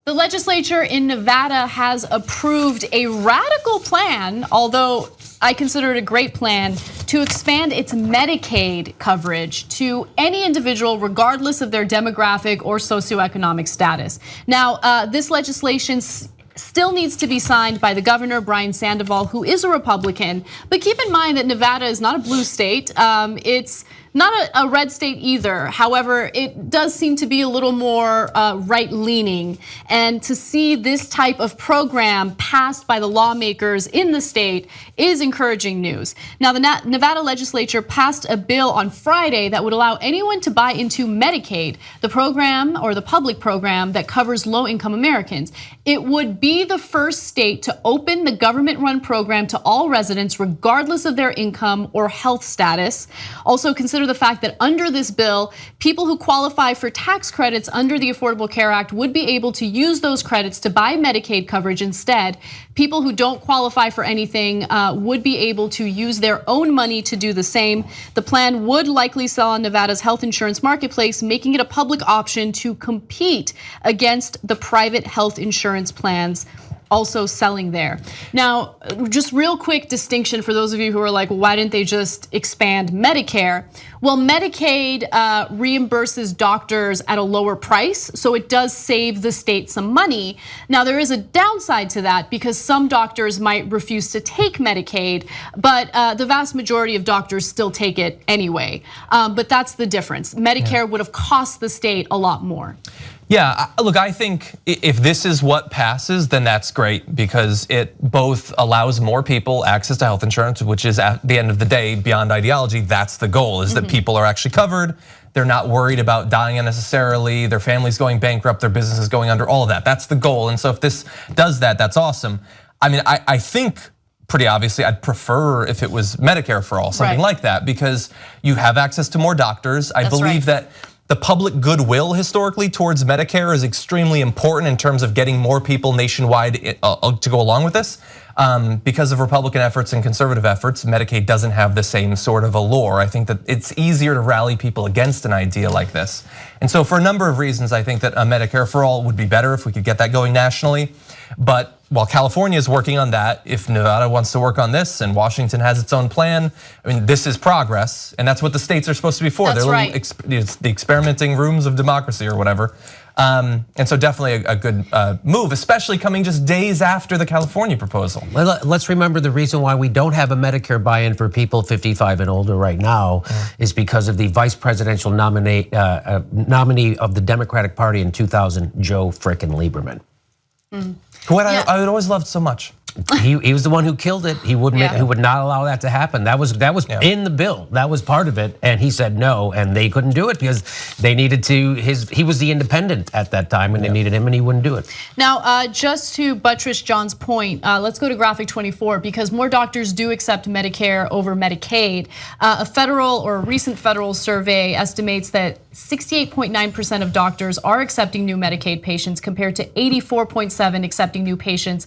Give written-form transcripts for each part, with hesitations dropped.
The legislature in Nevada has approved a radical plan, although I consider it a great plan, to expand its Medicaid coverage to any individual regardless of their demographic or socioeconomic status. Now, this legislation still needs to be signed by the governor, Brian Sandoval, who is a Republican. But keep in mind that Nevada is not a blue state. It's not a red state either. However, it does seem to be a little more right-leaning. And to see this type of program passed by the lawmakers in the state is encouraging news. Now, the Nevada legislature passed a bill on Friday that would allow anyone to buy into Medicaid, the program or the public program that covers low-income Americans. It would be the first state to open the government-run program to all residents, regardless of their income or health status. Also, consider the fact that under this bill, people who qualify for tax credits under the Affordable Care Act would be able to use those credits to buy Medicaid coverage instead. People who don't qualify for anything would be able to use their own money to do the same. The plan would likely sell on Nevada's health insurance marketplace, making it a public option to compete against the private health insurance plans also selling there. Now, just real quick distinction for those of you who are like, why didn't they just expand Medicare? Well, Medicaid reimburses doctors at a lower price, so it does save the state some money. Now, there is a downside to that because some doctors might refuse to take Medicaid, but the vast majority of doctors still take it anyway. But that's the difference. Medicare would have cost the state a lot more. Yeah, look, I think if this is what passes, then that's great because it both allows more people access to health insurance, which is at the end of the day, beyond ideology, that's the goal, is that people are actually covered. They're not worried about dying unnecessarily, their family's going bankrupt, their business is going under, all of that. That's the goal. And so if this does that, that's awesome. I mean, I think pretty obviously I'd prefer if it was Medicare for all, something like that, because you have access to more doctors. I believe that the public goodwill historically towards Medicare is extremely important in terms of getting more people nationwide to go along with this. Because of Republican efforts and conservative efforts, Medicaid doesn't have the same sort of allure. I think that it's easier to rally people against an idea like this. And so for a number of reasons, I think that a Medicare for all would be better if we could get that going nationally. But while California is working on that, if Nevada wants to work on this and Washington has its own plan, I mean, this is progress, and that's what the states are supposed to be for. That's right. It's the experimenting rooms of democracy or whatever. And so definitely a good move, especially coming just days after the California proposal. Let's remember the reason why we don't have a Medicare buy-in for people 55 and older right now is because of the vice presidential nominee of the Democratic Party in 2000, Joe frickin' Lieberman. Who I would always loved so much. He was the one who killed it. He would not allow that to happen. That was in the bill. That was part of it, and he said no, and they couldn't do it because they needed to. He was the independent at that time, and they needed him, and he wouldn't do it. Now, just to buttress John's point, let's go to graphic 24 because more doctors do accept Medicare over Medicaid. A federal or a recent federal survey estimates that 68.9% of doctors are accepting new Medicaid patients compared to 84.7% accepting new patients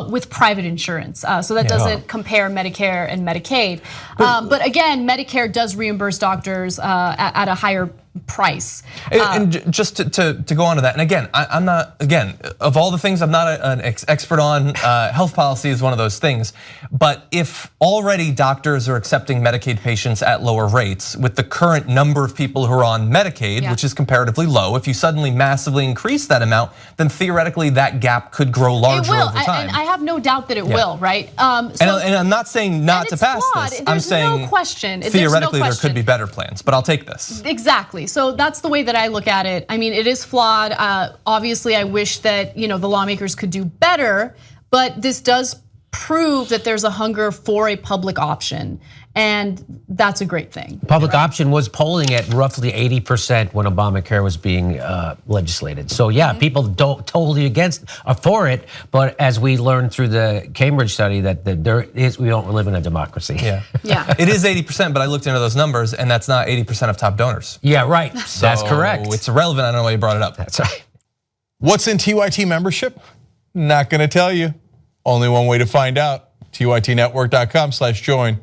with private insurance. So that doesn't compare Medicare and Medicaid. But again, Medicare does reimburse doctors at a higher price. And just to go on to that, and again, I'm not, again, of all the things I'm not an expert on, health policy is one of those things. But if already doctors are accepting Medicaid patients at lower rates with the current number of people who are on Medicaid, which is comparatively low, if you suddenly massively increase that amount, then theoretically that gap could grow larger over time. And I have no doubt that it will, right? And I'm not saying not to pass this. I'm saying no question. Theoretically there could be better plans, but I'll take this. Exactly. So that's the way that I look at it. I mean, it is flawed. Obviously, I wish that the lawmakers could do better, but this does prove that there's a hunger for a public option, and that's a great thing. Public option was polling at roughly 80% when Obamacare was being legislated. So yeah, people don't totally for it, but as we learned through the Cambridge study that we don't live in a democracy. Yeah. It is 80%, but I looked into those numbers, and that's not 80% of top donors. Yeah, right. So that's correct. It's irrelevant. I don't know why you brought it up. That's right. What's in TYT membership? Not gonna tell you. Only one way to find out. TYTnetwork.com/join.